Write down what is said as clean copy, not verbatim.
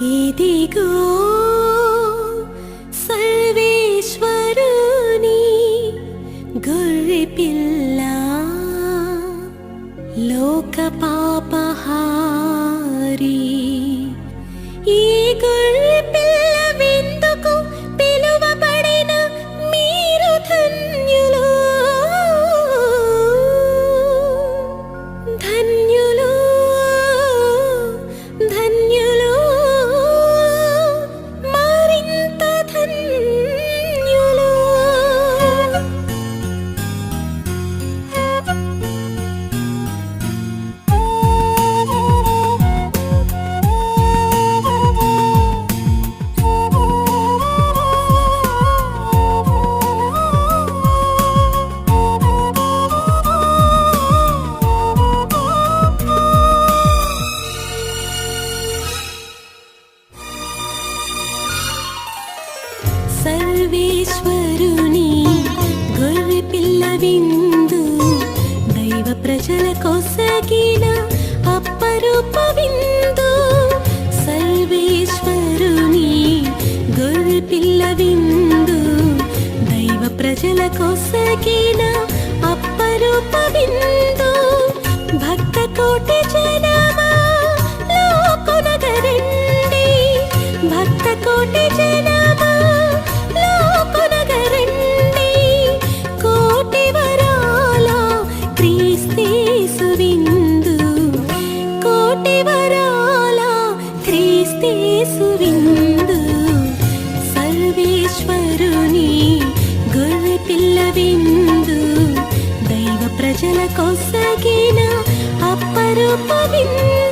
ఇదిగో సర్వేశ్వరుని గొర్రెపిల్ల, లోక పాపహారి. ఈ గొర్రెపిల్ల విందుకు పిలువబడిన మీరు ధన్యులు, ధన్యులు, ధన్యులు, మరింత ధన్యులు. సర్వేశ్వరుని గొర్రెపిల్ల విందు, దైవ ప్రజల కొసగిన అప్పరూప విందు. సర్వేశ్వరుని గొర్రెపిల్ల విందు, దైవ ప్రజల కొసగిన అప్పరూప విందు. భక్త కోటి జనమా లోకొనగరండి, భక్త కోటి జనమా లోకొనగరండి. కోటి వరాల క్రీస్తేసు విందు, కోటి వరాల క్రీస్తేసు విందు. సర్వేశ్వరుని గొర్రెపిల్ల విందు, దైవ ప్రజల కొసగిన అప్పరూప విందు.